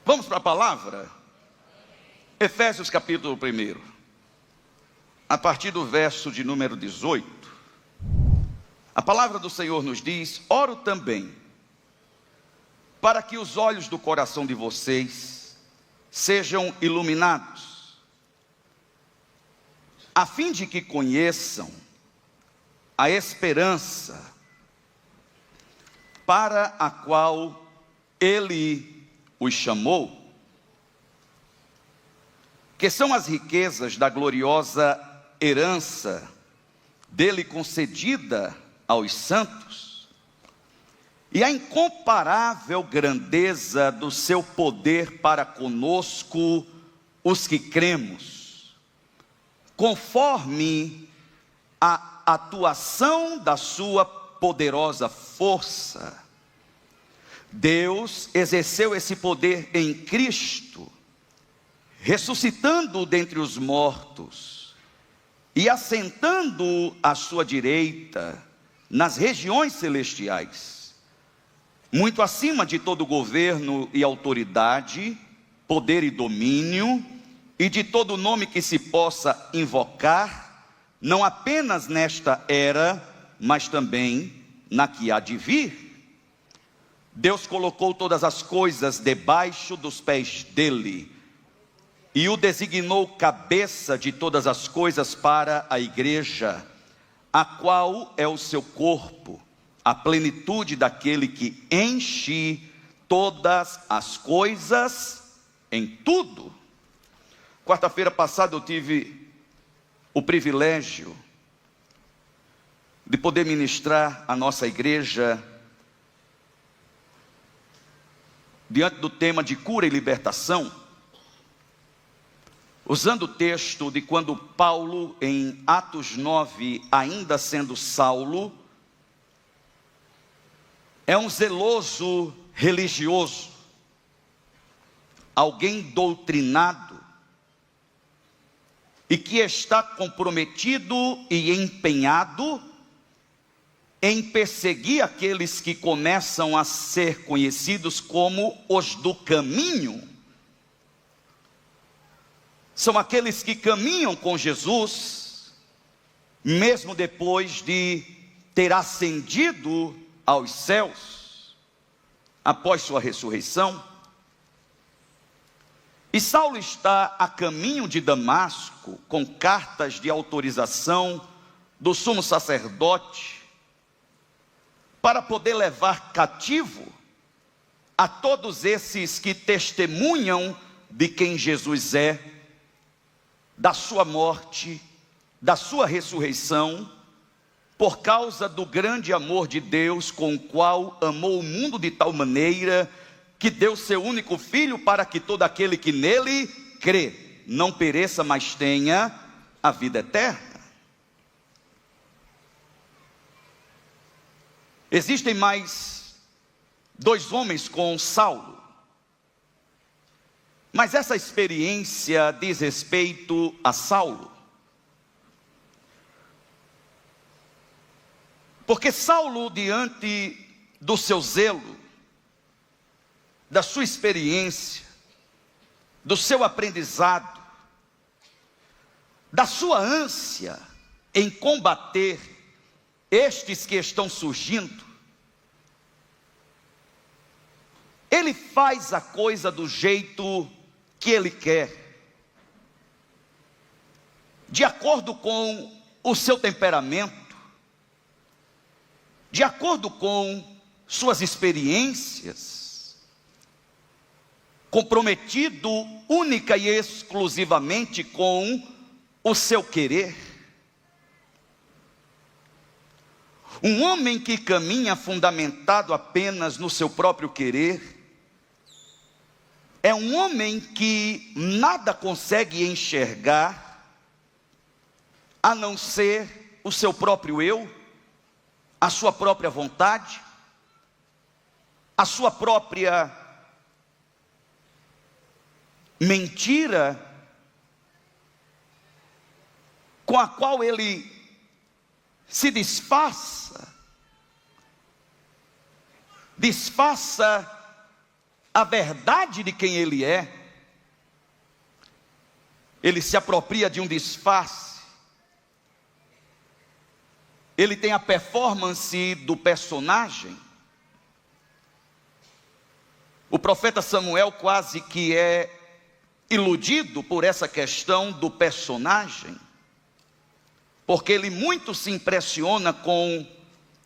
Vamos para a palavra? Efésios capítulo 1, a partir do verso de número 18. A palavra do Senhor nos diz: oro também, para que os olhos do coração de vocês sejam iluminados, a fim de que conheçam a esperança para a qual Ele os chamou, que são as riquezas da gloriosa herança dele concedida aos santos, e a incomparável grandeza do seu poder para conosco, os que cremos, conforme a atuação da sua poderosa força. Deus exerceu esse poder em Cristo, ressuscitando-o dentre os mortos e assentando-o à sua direita nas regiões celestiais, muito acima de todo governo e autoridade, poder e domínio, e de todo nome que se possa invocar, não apenas nesta era, mas também na que há de vir. Deus colocou todas as coisas debaixo dos pés dele, e o designou cabeça de todas as coisas para a igreja, a qual é o seu corpo, a plenitude daquele que enche todas as coisas em tudo. Quarta-feira passada eu tive o privilégio de poder ministrar a nossa igreja diante do tema de cura e libertação, usando o texto de quando Paulo, em Atos 9, ainda sendo Saulo, é um zeloso religioso, alguém doutrinado, e que está comprometido e empenhado em perseguir aqueles que começam a ser conhecidos como os do caminho. São aqueles que caminham com Jesus, mesmo depois de ter ascendido aos céus, após sua ressurreição. E Saulo está a caminho de Damasco, com cartas de autorização do sumo sacerdote, para poder levar cativo a todos esses que testemunham de quem Jesus é, da sua morte, da sua ressurreição, por causa do grande amor de Deus, com o qual amou o mundo de tal maneira, que deu seu único Filho, para que todo aquele que nele crê, não pereça, mas tenha a vida eterna. Existem mais dois homens com Saulo, mas essa experiência diz respeito a Saulo, porque Saulo, diante do seu zelo, da sua experiência, do seu aprendizado, da sua ânsia em combater estes que estão surgindo, ele faz a coisa do jeito que ele quer, de acordo com o seu temperamento, de acordo com suas experiências, comprometido única e exclusivamente com o seu querer. Um homem que caminha fundamentado apenas no seu próprio querer, é um homem que nada consegue enxergar, a não ser o seu próprio eu, a sua própria vontade, a sua própria mentira, com a qual ele se disfarça a verdade de quem ele é. Ele se apropria de um disfarce. Ele tem a performance do personagem. O profeta Samuel quase que é iludido por essa questão do personagem, porque ele muito se impressiona com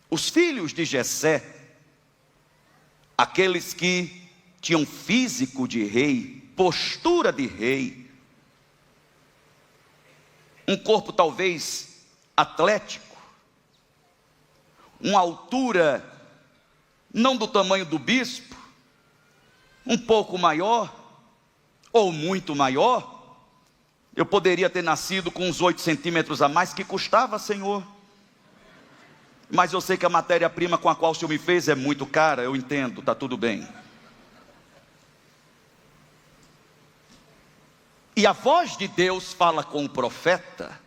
os filhos de Jessé, aqueles que tinham físico de rei, postura de rei, um corpo talvez atlético, uma altura não do tamanho do bispo, um pouco maior ou muito maior. Eu poderia ter nascido com uns 8 centímetros a mais, que custava, Senhor, mas eu sei que a matéria-prima com a qual o Senhor me fez é muito cara. Eu entendo, está tudo bem. E a voz de Deus fala com o profeta.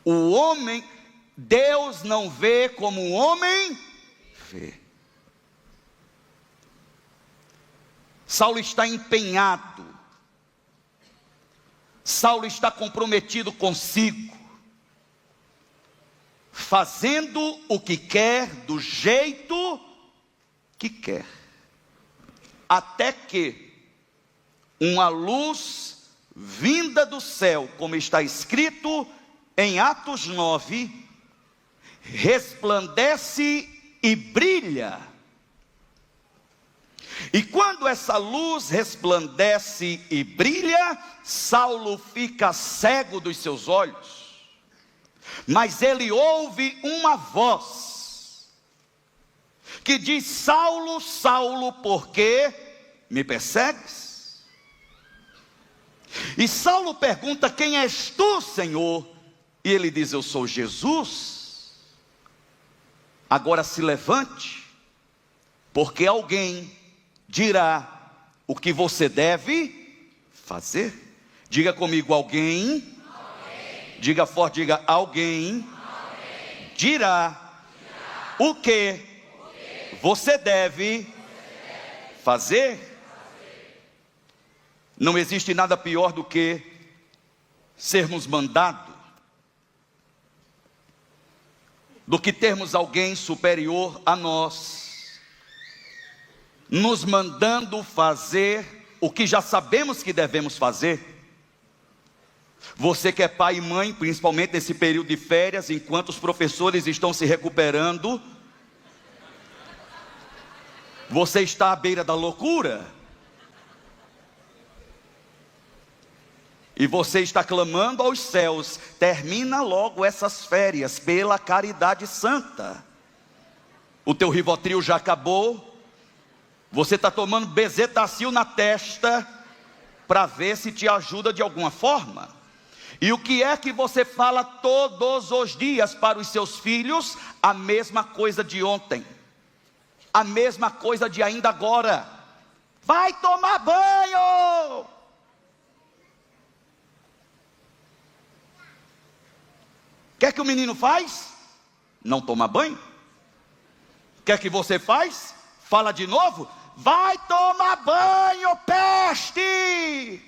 O homem, Deus não vê como o homem vê. Saulo está empenhado, Saulo está comprometido consigo, fazendo o que quer, do jeito que quer, até que uma luz vinda do céu, como está escrito em Atos 9, resplandece e brilha. E quando essa luz resplandece e brilha, Saulo fica cego dos seus olhos, mas ele ouve uma voz que diz: Saulo, Saulo, por que me persegues? E Saulo pergunta: quem és tu, Senhor? E ele diz: eu sou Jesus. Agora se levante, porque alguém dirá o que você deve fazer. Diga comigo: alguém. Diga forte, diga: alguém dirá o que você deve fazer. Não existe nada pior do que sermos mandados, do que termos alguém superior a nós nos mandando fazer o que já sabemos que devemos fazer. Você que é pai e mãe, principalmente nesse período de férias, enquanto os professores estão se recuperando, você está à beira da loucura, e você está clamando aos céus: termina logo essas férias, pela caridade santa. O teu Rivotril já acabou, você está tomando Bezetacil na testa, para ver se te ajuda de alguma forma. E o que é que você fala todos os dias para os seus filhos? A mesma coisa de ontem, a mesma coisa de ainda agora: vai tomar banho. O que é que o menino faz? Não toma banho. O que é que você faz? Fala de novo: vai tomar banho, peste.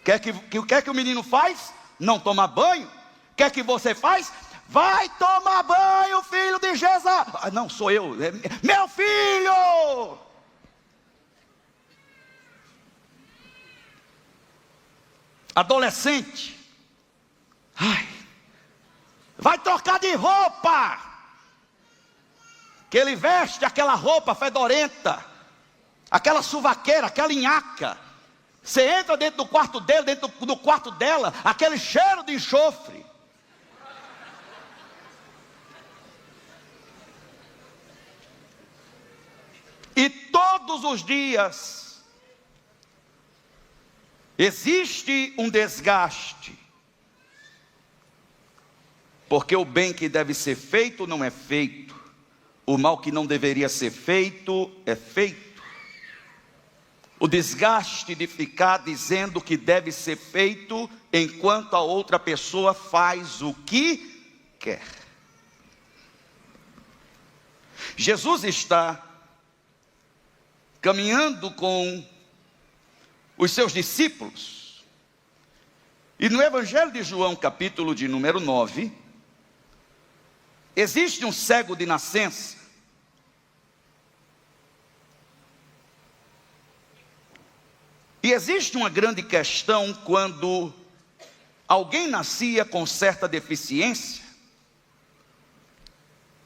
O que é que o menino faz? Não toma banho. O que é que você faz? Vai tomar banho, filho de Jesus. Ah, não, sou eu, é meu filho. Adolescente: ai, vai trocar de roupa. Que ele veste aquela roupa fedorenta, aquela suvaqueira, aquela nhaca. Você entra dentro do quarto dele, dentro do quarto dela, aquele cheiro de enxofre. E todos os dias existe um desgaste, porque o bem que deve ser feito não é feito, o mal que não deveria ser feito é feito. O desgaste de ficar dizendo que deve ser feito, enquanto a outra pessoa faz o que quer. Jesus está caminhando com os seus discípulos. E no Evangelho de João, capítulo de número 9, existe um cego de nascença. E existe uma grande questão quando alguém nascia com certa deficiência,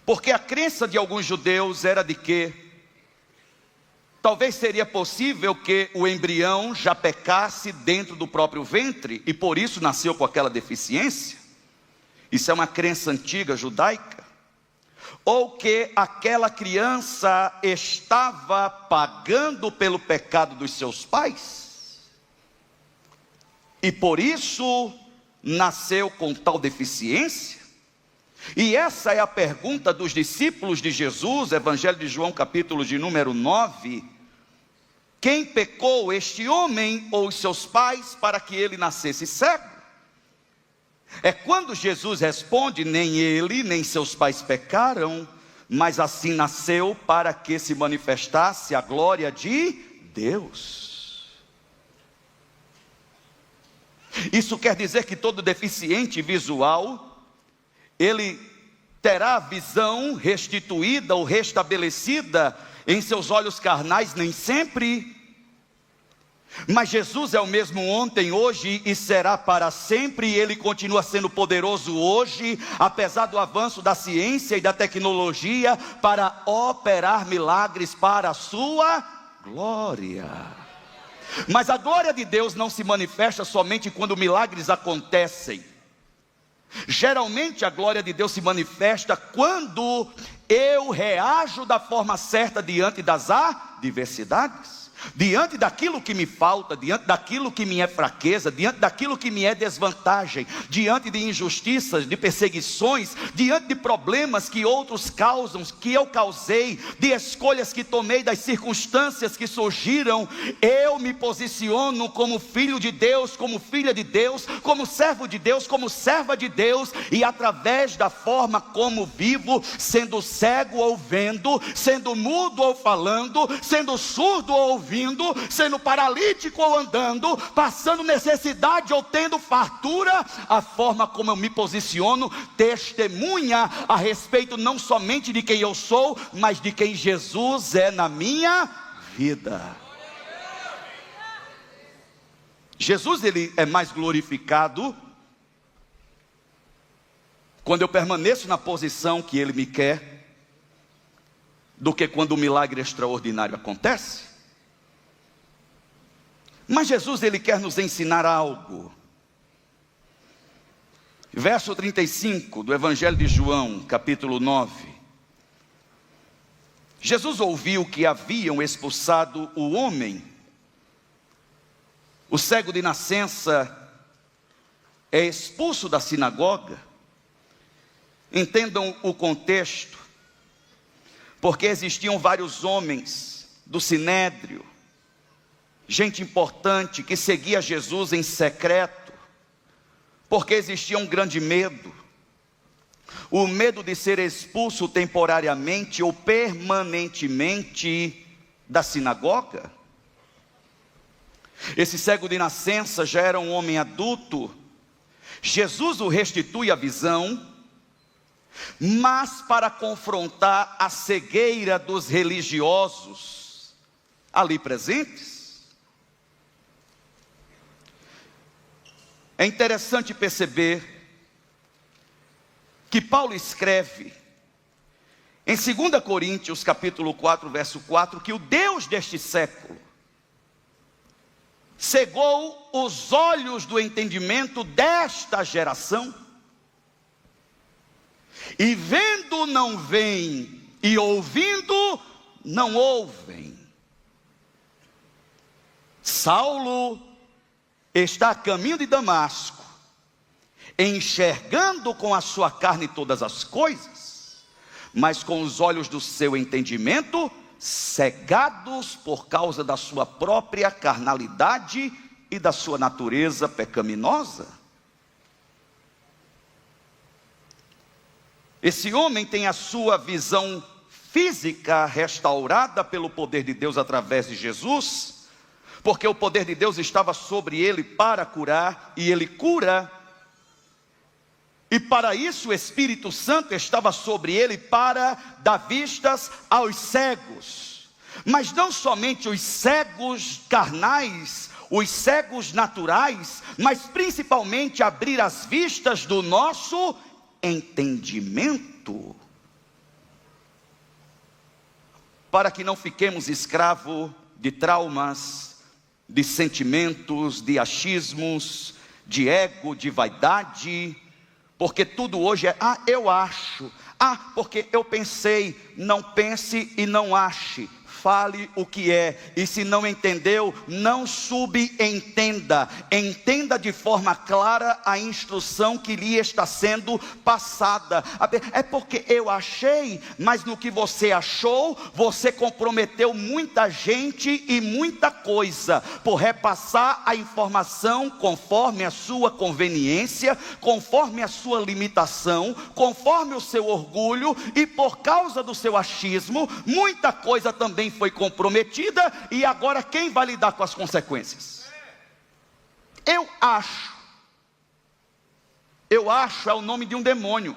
porque a crença de alguns judeus era de que talvez seria possível que o embrião já pecasse dentro do próprio ventre e por isso nasceu com aquela deficiência. Isso é uma crença antiga judaica. Ou que aquela criança estava pagando pelo pecado dos seus pais e por isso nasceu com tal deficiência. E essa é a pergunta dos discípulos de Jesus, Evangelho de João, capítulo de número 9. Quem pecou, este homem ou os seus pais, para que ele nascesse cego? É quando Jesus responde: nem ele, nem seus pais pecaram, mas assim nasceu para que se manifestasse a glória de Deus. Isso quer dizer que todo deficiente visual, ele terá a visão restituída ou restabelecida em seus olhos carnais? Nem sempre. Mas Jesus é o mesmo ontem, hoje e será para sempre, e Ele continua sendo poderoso hoje, apesar do avanço da ciência e da tecnologia, para operar milagres para a sua glória. Mas a glória de Deus não se manifesta somente quando milagres acontecem. Geralmente a glória de Deus se manifesta quando eu reajo da forma certa diante das adversidades, diante daquilo que me falta, diante daquilo que me é fraqueza, diante daquilo que me é desvantagem, diante de injustiças, de perseguições, diante de problemas que outros causam, que eu causei, de escolhas que tomei, das circunstâncias que surgiram. Eu me posiciono como filho de Deus, como filha de Deus, como servo de Deus, como serva de Deus, e através da forma como vivo, sendo cego ou vendo, sendo mudo ou falando, sendo surdo ou ouvindo, sendo paralítico ou andando, passando necessidade ou tendo fartura, a forma como eu me posiciono testemunha a respeito não somente de quem eu sou, mas de quem Jesus é na minha vida. Jesus, ele é mais glorificado quando eu permaneço na posição que Ele me quer, do que quando o milagre extraordinário acontece. Mas Jesus, ele quer nos ensinar algo. Verso 35 do Evangelho de João, capítulo 9. Jesus ouviu que haviam expulsado o homem. O cego de nascença é expulso da sinagoga. Entendam o contexto. Porque existiam vários homens do sinédrio, gente importante que seguia Jesus em secreto, porque existia um grande medo. O medo de ser expulso temporariamente ou permanentemente da sinagoga. Esse cego de nascença já era um homem adulto. Jesus o restitui a visão, mas para confrontar a cegueira dos religiosos ali presentes. É interessante perceber que Paulo escreve em 2 Coríntios capítulo 4, verso 4, que o Deus deste século cegou os olhos do entendimento desta geração, e vendo não veem, e ouvindo não ouvem. Saulo está a caminho de Damasco, enxergando com a sua carne todas as coisas, mas com os olhos do seu entendimento cegados por causa da sua própria carnalidade e da sua natureza pecaminosa. Esse homem tem a sua visão física restaurada pelo poder de Deus através de Jesus, porque o poder de Deus estava sobre ele para curar, e ele cura. E para isso o Espírito Santo estava sobre ele para dar vistas aos cegos. Mas não somente os cegos carnais, os cegos naturais, mas principalmente abrir as vistas do nosso entendimento. Para que não fiquemos escravos de traumas, de sentimentos, de achismos, de ego, de vaidade. Porque tudo hoje é, eu acho, porque eu pensei. Não pense e não ache, fale o que é, e se não entendeu, não subentenda, entenda de forma clara a instrução que lhe está sendo passada. É porque eu achei, mas no que você achou, você comprometeu muita gente e muita coisa, por repassar a informação conforme a sua conveniência, conforme a sua limitação, conforme o seu orgulho, e por causa do seu achismo, muita coisa também foi comprometida, e agora quem vai lidar com as consequências? Eu acho é o nome de um demônio.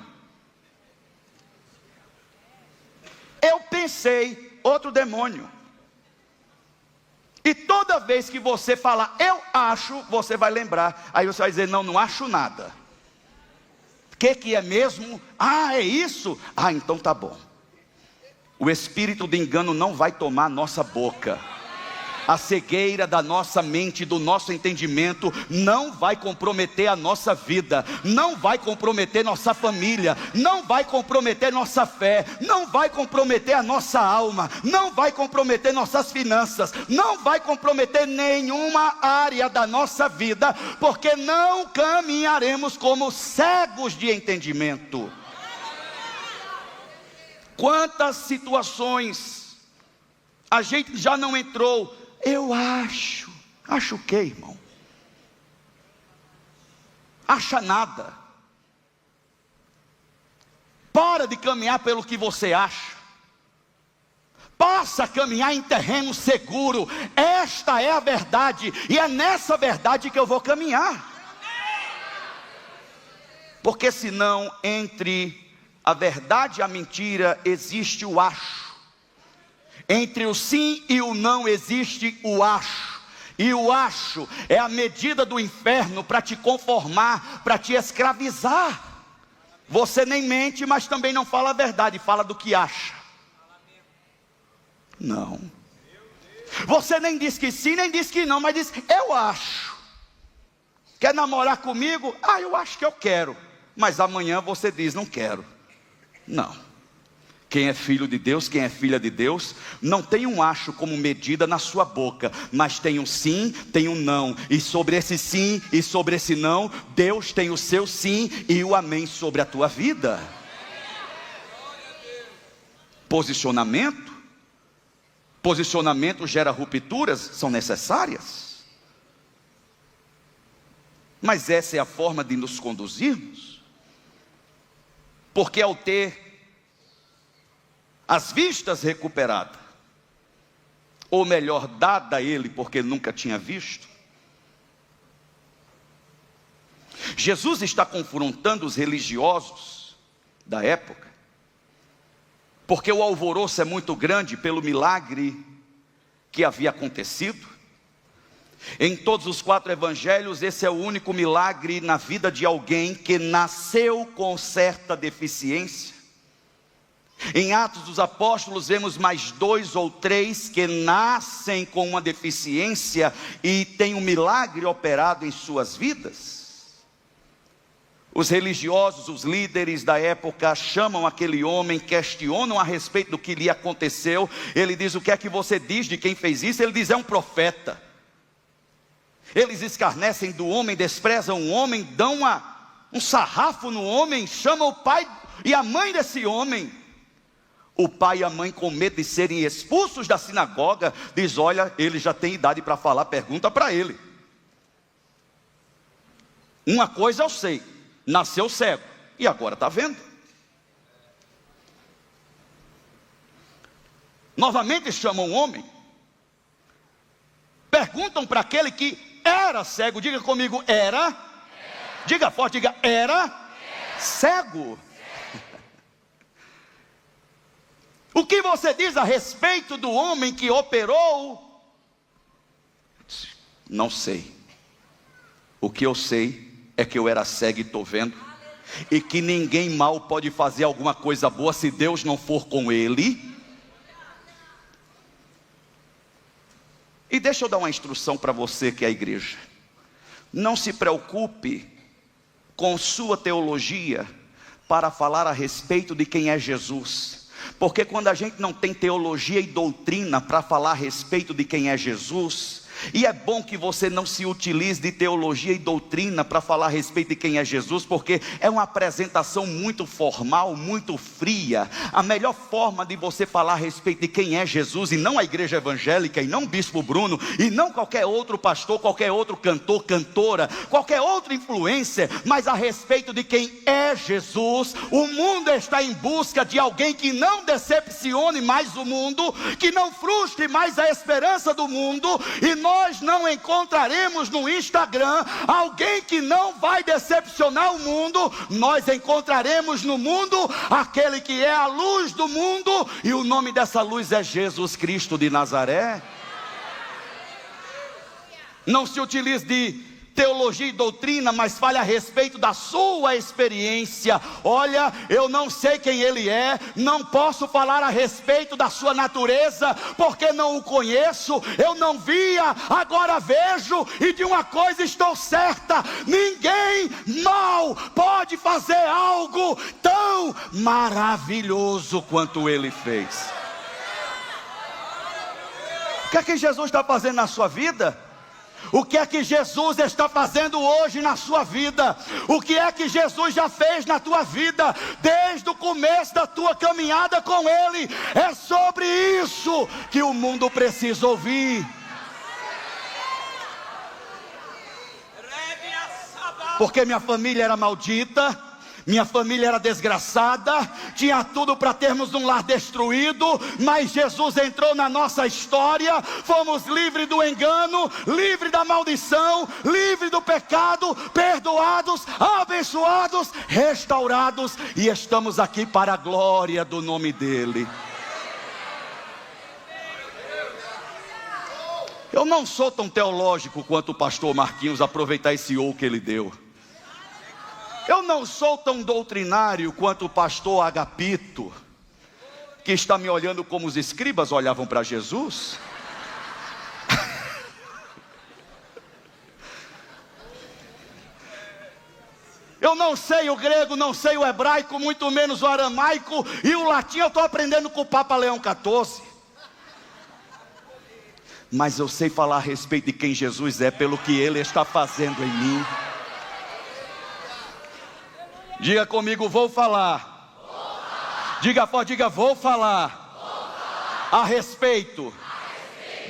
Eu pensei, outro demônio. E toda vez que você falar eu acho, você vai lembrar, aí você vai dizer não acho nada. O que é mesmo? É isso? Então tá bom. O espírito de engano não vai tomar nossa boca. A cegueira da nossa mente, do nosso entendimento, não vai comprometer a nossa vida, não vai comprometer nossa família, não vai comprometer nossa fé, não vai comprometer a nossa alma, não vai comprometer nossas finanças, não vai comprometer nenhuma área da nossa vida, porque não caminharemos como cegos de entendimento. Quantas situações a gente já não entrou? Eu acho o que, irmão? Acha nada. Para de caminhar pelo que você acha. Passa a caminhar em terreno seguro. Esta é a verdade, e é nessa verdade que eu vou caminhar. Porque senão, entre a verdade e a mentira existe o acho. Entre o sim e o não existe o acho. E o acho é a medida do inferno para te conformar, para te escravizar. Você nem mente, mas também não fala a verdade, fala do que acha. Não. Você nem diz que sim, nem diz que não, mas diz eu acho. Quer namorar comigo? Eu acho que eu quero. Mas amanhã você diz não quero. Não. Quem é filho de Deus, quem é filha de Deus, não tem um acho como medida na sua boca, mas tem um sim, tem um não. E sobre esse sim e sobre esse não, Deus tem o seu sim e o amém sobre a tua vida. Posicionamento gera rupturas, são necessárias. Mas essa é a forma de nos conduzirmos. Porque ao ter as vistas recuperadas, ou melhor, dada a ele, porque nunca tinha visto, Jesus está confrontando os religiosos da época, porque o alvoroço é muito grande pelo milagre que havia acontecido. Em todos os 4 evangelhos, esse é o único milagre na vida de alguém que nasceu com certa deficiência. Em Atos dos Apóstolos vemos mais 2 ou 3 que nascem com uma deficiência e tem um milagre operado em suas vidas. Os religiosos, os líderes da época chamam aquele homem, questionam a respeito do que lhe aconteceu. Ele diz: o que é que você diz de quem fez isso? Ele diz: é um profeta. Eles escarnecem do homem, desprezam o homem, dão um sarrafo no homem, chamam o pai e a mãe desse homem. O pai e a mãe, com medo de serem expulsos da sinagoga, diz: olha, ele já tem idade para falar, pergunta para ele. Uma coisa eu sei, nasceu cego e agora está vendo. Novamente chamam um homem. Perguntam para aquele que era cego. Diga comigo, era. Diga forte, diga, era cego. O que você diz a respeito do homem que operou? Não sei. O que eu sei é que eu era cego e estou vendo. E que ninguém mal pode fazer alguma coisa boa se Deus não for com ele. E deixa eu dar uma instrução para você que é a igreja. Não se preocupe com sua teologia para falar a respeito de quem é Jesus. Porque quando a gente não tem teologia e doutrina para falar a respeito de quem é Jesus, e é bom que você não se utilize de teologia e doutrina para falar a respeito de quem é Jesus, porque é uma apresentação muito formal, muito fria. A melhor forma de você falar a respeito de quem é Jesus, e não a igreja evangélica, e não o bispo Bruno, e não qualquer outro pastor, qualquer outro cantor, cantora, qualquer outra influência, mas a respeito de quem é Jesus. O mundo está em busca de alguém que não decepcione mais o mundo, que não frustre mais a esperança do mundo, e nós não encontraremos no Instagram alguém que não vai decepcionar o mundo. Nós encontraremos no mundo aquele que é a luz do mundo, e o nome dessa luz é Jesus Cristo de Nazaré. Não se utilize de teologia e doutrina, mas fale a respeito da sua experiência. Olha, eu não sei quem ele é, não posso falar a respeito da sua natureza, porque não o conheço, eu não via, agora vejo, e de uma coisa estou certa: ninguém mal pode fazer algo tão maravilhoso quanto ele fez. O que é que Jesus está fazendo na sua vida? O que é que Jesus está fazendo hoje na sua vida? O que é que Jesus já fez na tua vida desde o começo da tua caminhada com Ele? É sobre isso que o mundo precisa ouvir. Porque minha família era maldita, minha família era desgraçada, tinha tudo para termos um lar destruído, mas Jesus entrou na nossa história, fomos livres do engano, livres da maldição, livres do pecado, perdoados, abençoados, restaurados, e estamos aqui para a glória do nome dEle. Eu não sou tão teológico quanto o pastor Marquinhos, aproveitar esse ou que ele deu. Eu não sou tão doutrinário quanto o pastor Agapito, que está me olhando como os escribas olhavam para Jesus. Eu não sei o grego, não sei o hebraico, muito menos o aramaico, e o latim eu estou aprendendo com o Papa Leão XIV. Mas eu sei falar a respeito de quem Jesus é, pelo que Ele está fazendo em mim. Diga comigo, vou falar. Diga forte, diga, vou falar. A respeito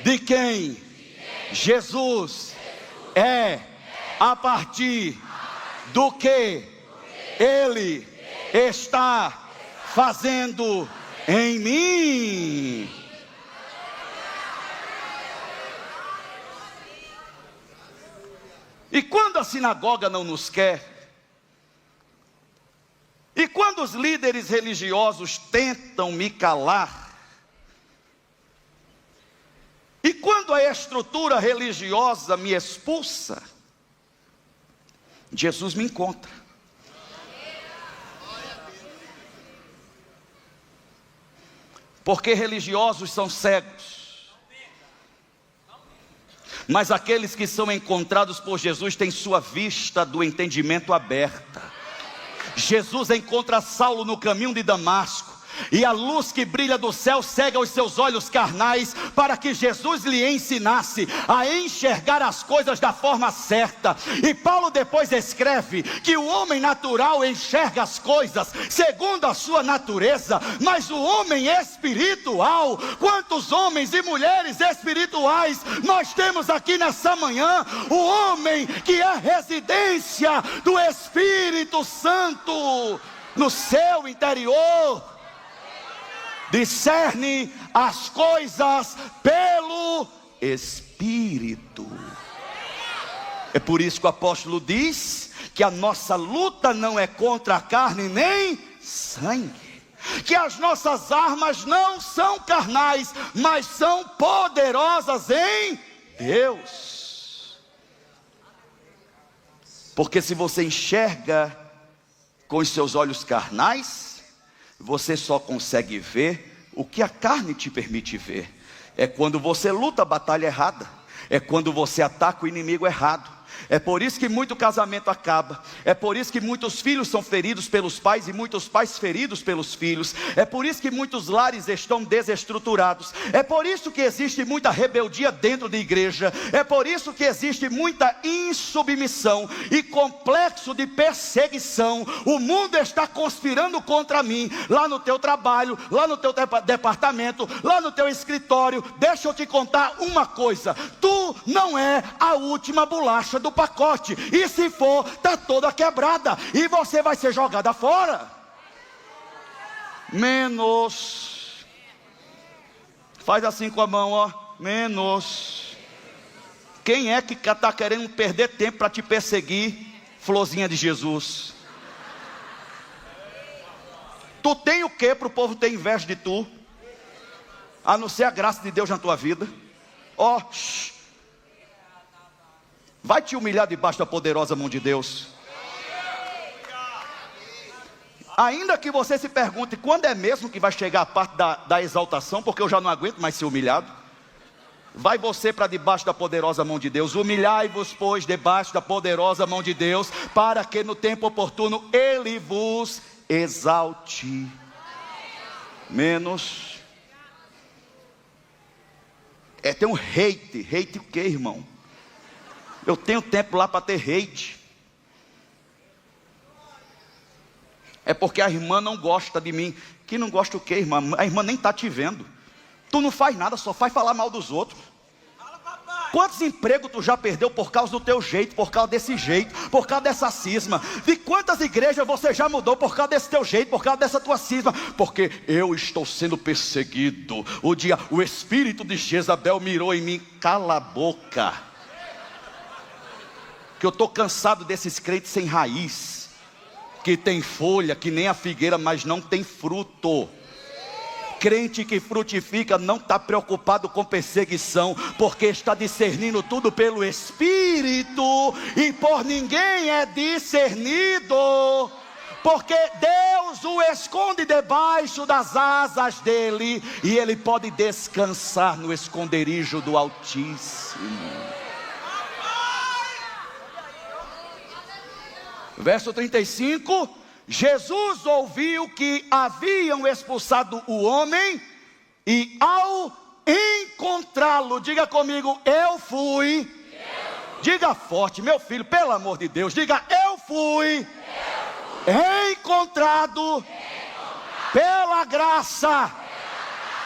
de quem Jesus é, a partir do que Ele está fazendo em mim. E quando a sinagoga não nos quer, e quando os líderes religiosos tentam me calar, e quando a estrutura religiosa me expulsa, Jesus me encontra. Porque religiosos são cegos, mas aqueles que são encontrados por Jesus têm sua vista do entendimento aberta. Jesus encontra Saulo no caminho de Damasco, e a luz que brilha do céu cega os seus olhos carnais, para que Jesus lhe ensinasse a enxergar as coisas da forma certa. E Paulo depois escreve que o homem natural enxerga as coisas segundo a sua natureza, mas o homem espiritual, quantos homens e mulheres espirituais nós temos aqui nessa manhã? O homem que é residência do Espírito Santo no seu interior. discerne as coisas pelo Espírito. É por isso que o apóstolo diz que a nossa luta não é contra a carne nem sangue, que as nossas armas não são carnais, mas são poderosas em Deus. Porque se você enxerga com os seus olhos carnais, você só consegue ver o que a carne te permite ver. É quando você luta a batalha errada, é quando você ataca o inimigo errado. É por isso que muito casamento acaba. É por isso que muitos filhos são feridos pelos pais e muitos pais feridos pelos filhos. É por isso que muitos lares estão desestruturados. É por isso que existe muita rebeldia dentro da igreja. É por isso que existe muita insubmissão e complexo de perseguição. O mundo está conspirando contra mim, lá no teu trabalho, lá no teu departamento, lá no teu escritório. Deixa eu te contar uma coisa: tu não é a última bolacha do pacote, e se for, está toda quebrada, e você vai ser jogada fora. Menos. Faz assim com a mão, ó. Menos. Quem é que está querendo perder tempo para te perseguir, florzinha de Jesus? Tu tem o que para o povo ter inveja de tu? A não ser a graça de Deus na tua vida. Ó, vai te humilhar debaixo da poderosa mão de Deus. Ainda que você se pergunte quando é mesmo que vai chegar a parte da exaltação, porque eu já não aguento mais ser humilhado. Vai você para debaixo da poderosa mão de Deus. Humilhai-vos, pois, debaixo da poderosa mão de Deus, para que no tempo oportuno Ele vos exalte. Menos. Tem um hate. Hate o que, irmão? Eu tenho tempo lá para ter hate. É porque a irmã não gosta de mim. Que não gosta o quê, irmã? A irmã nem está te vendo. Tu não faz nada, só faz falar mal dos outros. Quantos empregos tu já perdeu por causa do teu jeito, por causa desse jeito, por causa dessa cisma? De quantas igrejas você já mudou por causa desse teu jeito, por causa dessa tua cisma? Porque eu estou sendo perseguido. O espírito de Jezabel mirou em mim. Cala a boca. Que eu estou cansado desses crentes sem raiz, que tem folha, que nem a figueira, mas não tem fruto. Crente que frutifica não está preocupado com perseguição, porque está discernindo tudo pelo Espírito, e por ninguém é discernido, porque Deus o esconde debaixo das asas dele, e ele pode descansar no esconderijo do Altíssimo. Verso 35, Jesus ouviu que haviam expulsado o homem, e ao encontrá-lo, diga comigo, eu fui. Diga forte, meu filho, pelo amor de Deus, diga, eu fui encontrado pela graça,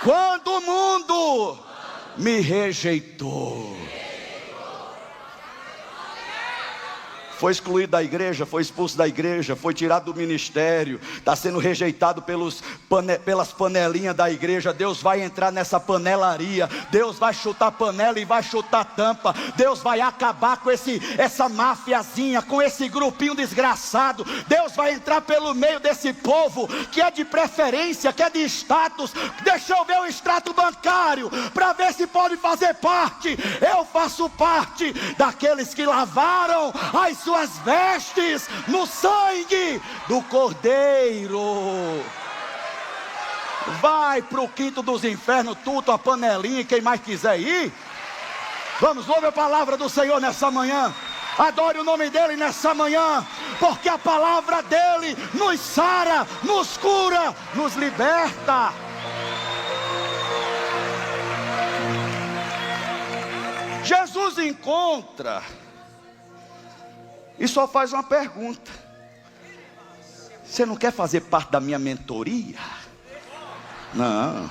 quando o mundo me rejeitou. Foi excluído da igreja, foi expulso da igreja, foi tirado do ministério, está sendo rejeitado pelas panelinhas da igreja. Deus vai entrar nessa panelaria, Deus vai chutar panela e vai chutar tampa. Deus vai acabar com essa mafiazinha, com esse grupinho desgraçado. Deus vai entrar pelo meio desse povo, que é de preferência, que é de status. Deixa eu ver o extrato bancário, para ver se pode fazer parte. Eu faço parte daqueles que lavaram as suas vestes no sangue do Cordeiro. Vai para o quinto dos infernos, tu, tua panelinha e quem mais quiser ir. Vamos, ouve a palavra do Senhor nessa manhã. Adore o nome dele nessa manhã, porque a palavra dele nos sara, nos cura, nos liberta. Jesus encontra e só faz uma pergunta: você não quer fazer parte da minha mentoria? Não.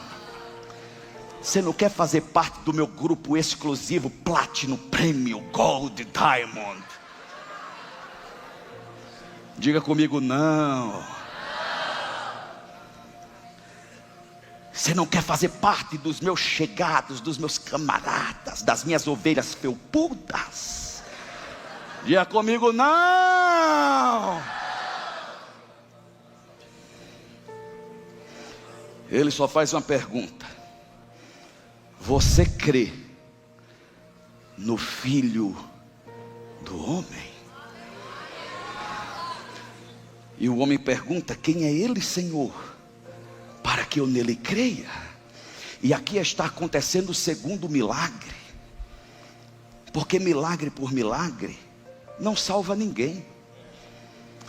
Você não quer fazer parte do meu grupo exclusivo Platinum, Premium, Gold, Diamond? Diga comigo, não. Você não quer fazer parte dos meus chegados, dos meus camaradas, das minhas ovelhas felpudas? Diga comigo, não! Ele só faz uma pergunta: você crê no Filho do Homem? E o homem pergunta: quem é ele, Senhor, para que eu nele creia? E aqui está acontecendo o segundo milagre, porque milagre por milagre não salva ninguém.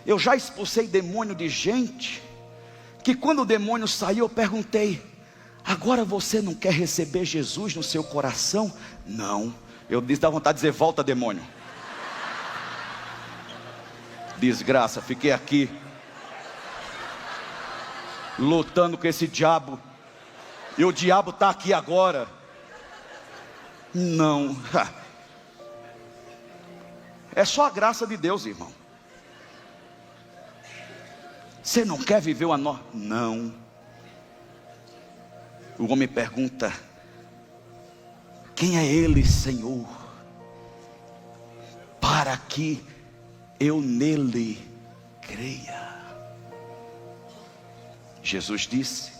Eu já expulsei demônio de gente, que quando o demônio saiu eu perguntei: agora você não quer receber Jesus no seu coração? Não. Eu disse, dá vontade de dizer, volta demônio. Desgraça, fiquei aqui lutando com esse diabo, e o diabo está aqui agora. Não. É só a graça de Deus, irmão. Você não quer viver uma nova? Não. O homem pergunta: quem é ele, Senhor, para que eu nele creia? Jesus disse: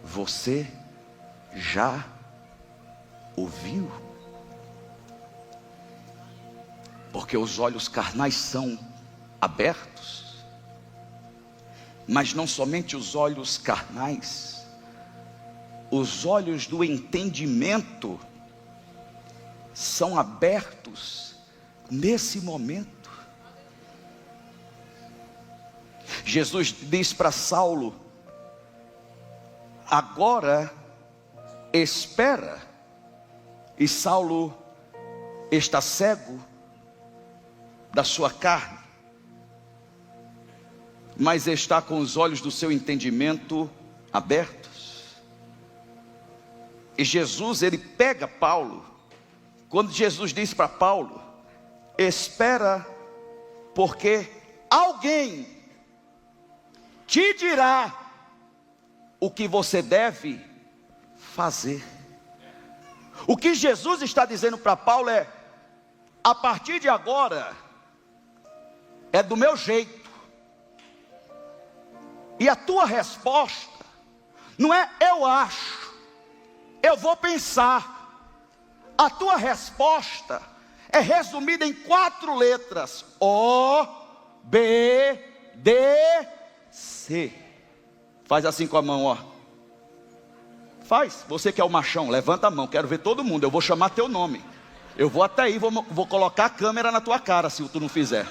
você já ouviu? Porque os olhos carnais são abertos, mas não somente os olhos carnais, os olhos do entendimento são abertos nesse momento. Jesus diz para Saulo: agora espera. E Saulo está cego da sua carne, mas está com os olhos do seu entendimento abertos. E Jesus, ele pega Paulo. Quando Jesus diz para Paulo: espera, porque alguém te dirá o que você deve fazer. O que Jesus está dizendo para Paulo é: a partir de agora é do meu jeito. E a tua resposta não é eu acho, eu vou pensar. A tua resposta é resumida em 4 letras: O, B, D, C. Faz assim com a mão, ó. Faz. Você que é o machão, levanta a mão. Quero ver todo mundo. Eu vou chamar teu nome. Eu vou até aí, vou colocar a câmera na tua cara se tu não fizer.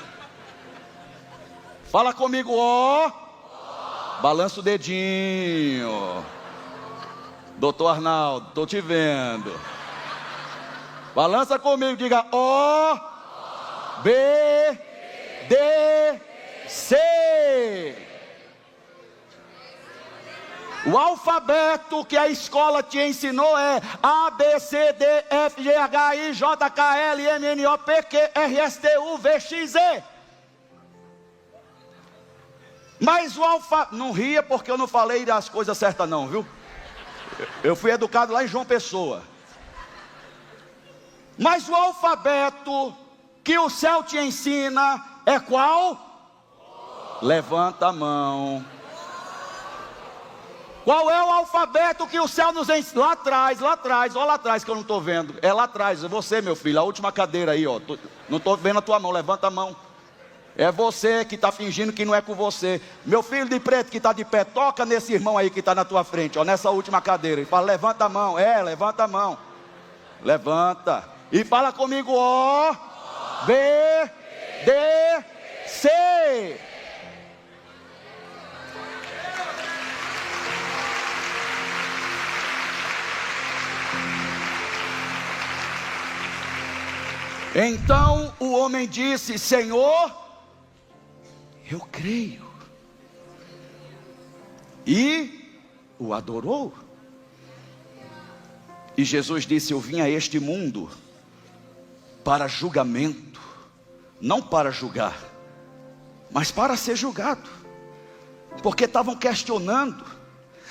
Fala comigo, ó. Balança o dedinho. Doutor Arnaldo, estou te vendo. Balança comigo, diga O, B, D, C. O alfabeto que a escola te ensinou é A, B, C, D, F, G, H, I, J, K, L, M, N, O, P, Q, R, S, T, U, V, X, Z. Mas o alfabeto... Não ria porque eu não falei as coisas certas não, viu? Eu fui educado lá em João Pessoa. Mas o alfabeto que o céu te ensina é qual? Levanta a mão. Qual é o alfabeto que o céu nos ensina? Lá atrás, olha lá atrás que eu não estou vendo. É lá atrás, é você, meu filho, a última cadeira aí, ó. Não estou vendo a tua mão, levanta a mão. É você que está fingindo que não é com você. Meu filho de preto que está de pé, toca nesse irmão aí que está na tua frente, ó, nessa última cadeira. E fala, levanta a mão, levanta a mão. Levanta. E fala comigo, ó, B, D, C. Então o homem disse, Senhor, eu creio. E o adorou. E Jesus disse, eu vim a este mundo para julgamento, não para julgar, mas para ser julgado. Porque estavam questionando,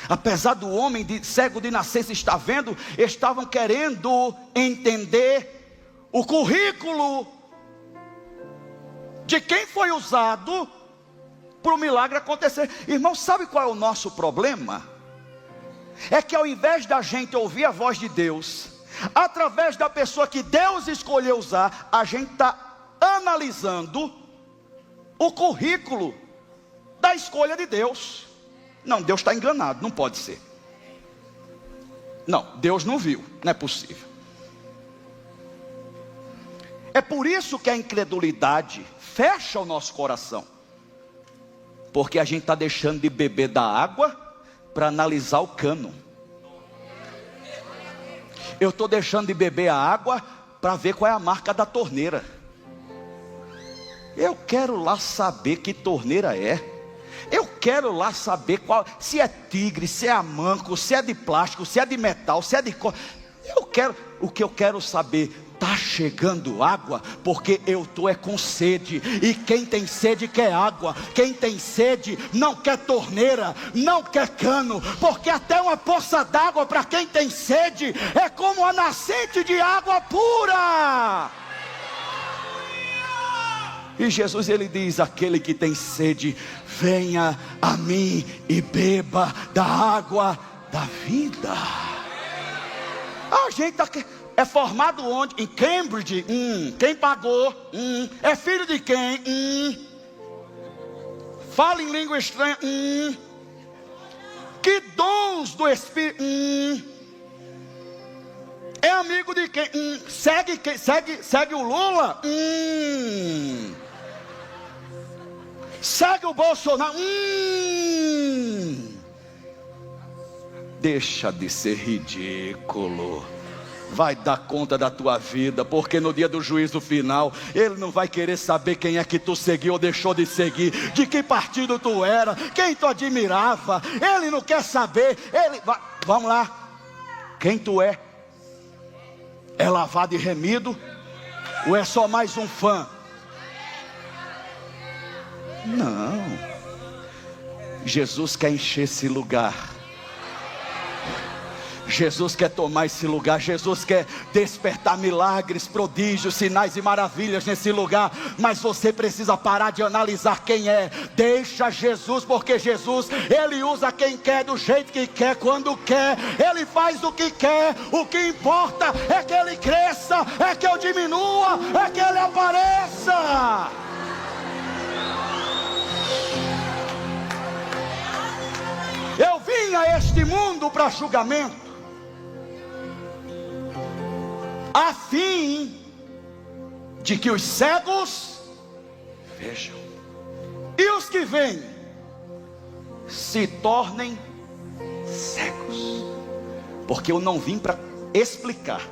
apesar do homem cego de nascença estar vendo, estavam querendo entender o currículo de quem foi usado para o milagre acontecer. Irmão, sabe qual é o nosso problema? É que ao invés da gente ouvir a voz de Deus, através da pessoa que Deus escolheu usar, a gente está analisando o currículo da escolha de Deus. Não, Deus está enganado, não pode ser. Não, Deus não viu, não é possível. É por isso que a incredulidade fecha o nosso coração, porque a gente está deixando de beber da água para analisar o cano. Eu estou deixando de beber a água para ver qual é a marca da torneira. Eu quero lá saber que torneira é. Eu quero lá saber qual, se é tigre, se é amanco, se é de plástico, se é de metal, se é de cobre. O que eu quero saber, está chegando água, porque eu estou com sede, e quem tem sede quer água, quem tem sede não quer torneira, não quer cano, porque até uma poça d'água para quem tem sede é como a nascente de água pura. E Jesus, ele diz: aquele que tem sede, venha a mim e beba da água da vida. A gente é formado onde? Em Cambridge. Quem pagou? É filho de quem? Fala em língua estranha. Que dons do Espírito? É amigo de quem? Segue o Lula? Segue o Bolsonaro? Deixa de ser ridículo. Vai dar conta da tua vida, porque no dia do juízo final, Ele não vai querer saber quem é que tu seguiu ou deixou de seguir, de que partido tu era, quem tu admirava. Ele não quer saber. Vamos lá, quem tu é? É lavado e remido? Ou é só mais um fã? Não. Jesus quer encher esse lugar. Jesus quer tomar esse lugar. Jesus quer despertar milagres, prodígios, sinais e maravilhas nesse lugar. Mas você precisa parar de analisar quem é. Deixa Jesus, porque Jesus, Ele usa quem quer, do jeito que quer, quando quer. Ele faz o que quer. O que importa é que Ele cresça, é que eu diminua, é que Ele apareça. Eu vim a este mundo para julgamento, a fim de que os cegos vejam, e os que veem se tornem cegos. Porque eu não vim para explicar,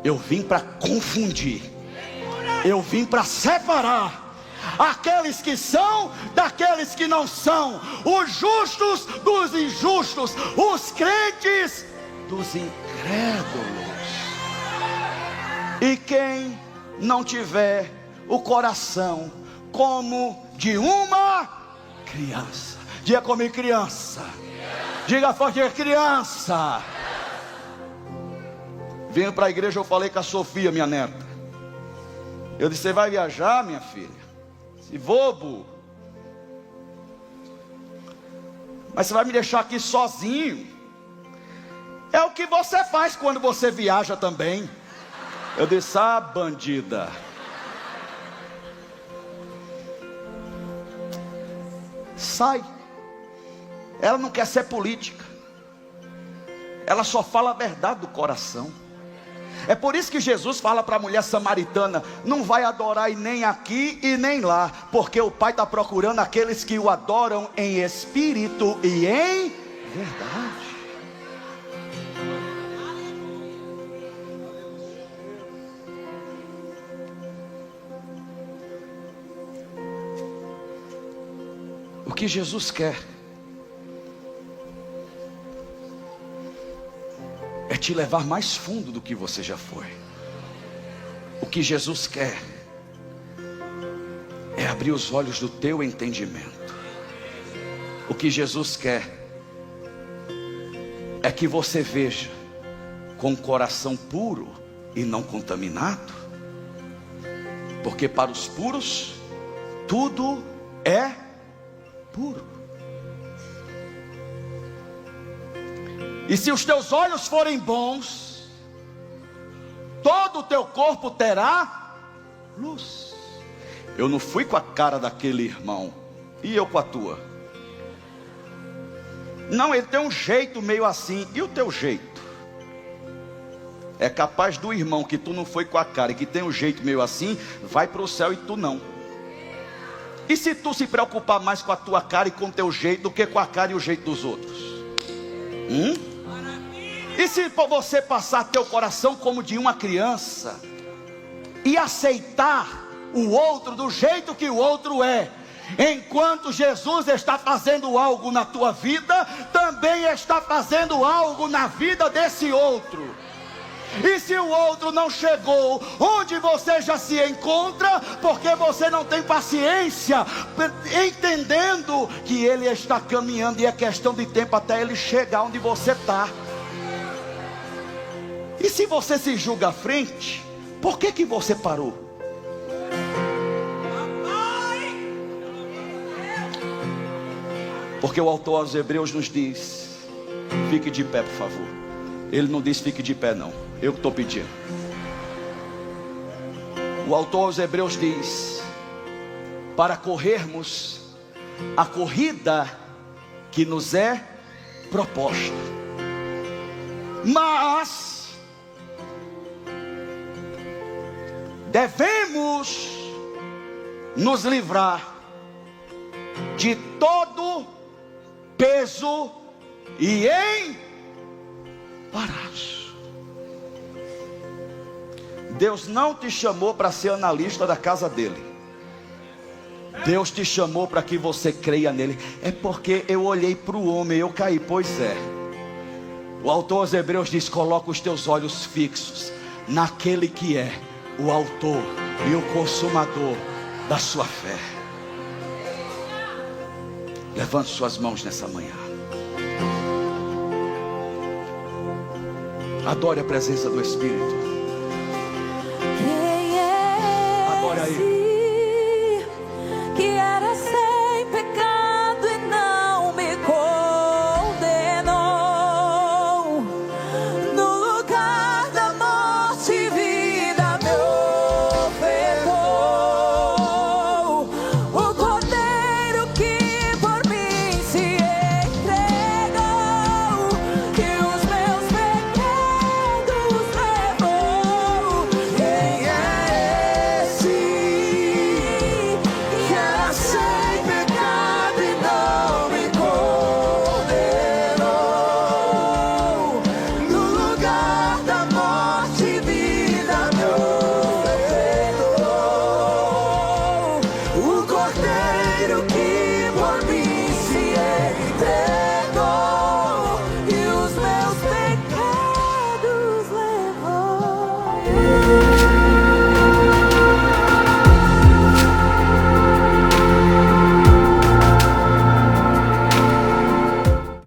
eu vim para confundir, eu vim para separar aqueles que são daqueles que não são, os justos dos injustos, os crentes dos incrédulos. E quem não tiver o coração como de uma criança, diga comigo, criança. Diga forte, criança. Vindo para a igreja, eu falei com a Sofia, minha neta. Eu disse: você vai viajar, minha filha? Se bobo, mas você vai me deixar aqui sozinho? É o que você faz quando você viaja também. Eu disse: ah, bandida. Sai. Ela não quer ser política, ela só fala a verdade do coração. É por isso que Jesus fala para a mulher samaritana: não vai adorar nem aqui e nem lá, porque o Pai está procurando aqueles que o adoram em espírito e em verdade. O que Jesus quer é te levar mais fundo do que você já foi. O que Jesus quer é abrir os olhos do teu entendimento. O que Jesus quer é que você veja com o coração puro e não contaminado, porque para os puros tudo é puro. E se os teus olhos forem bons, todo o teu corpo terá luz. Eu não fui com a cara daquele irmão, e eu com a tua? Não, ele tem um jeito meio assim, e o teu jeito? É capaz do irmão que tu não foi com a cara e que tem um jeito meio assim, vai para o céu e tu não. E se tu se preocupar mais com a tua cara e com o teu jeito do que com a cara e o jeito dos outros? E se você passar teu coração como de uma criança e aceitar o outro do jeito que o outro é, enquanto Jesus está fazendo algo na tua vida, também está fazendo algo na vida desse outro. E se o outro não chegou onde você já se encontra, porque você não tem paciência, entendendo que ele está caminhando e é questão de tempo até ele chegar onde você está. E se você se julga à frente, por que você parou? Porque o autor aos Hebreus nos diz: fique de pé, por favor. Ele não diz fique de pé não, eu que estou pedindo. O autor aos Hebreus diz: para corrermos a corrida que nos é proposta, mas devemos nos livrar de todo peso e embaraço. Deus não te chamou para ser analista da casa dele. Deus te chamou para que você creia nele. É porque eu olhei para o homem e eu caí. Pois é. O autor aos Hebreus diz: coloca os teus olhos fixos naquele que é o autor e o consumador da sua fé. Levante suas mãos nessa manhã. Adore a presença do Espírito. Quem é Adore a Ele. esse que era sem pecado e não me condenou? No lugar da morte e vida me ofertou. O Cordeiro que por mim se entregou, que os meus pecados levou. Quem é esse que era sem pecado e não me condenou? No lugar da morte e vida me ofertou. O Cordeiro que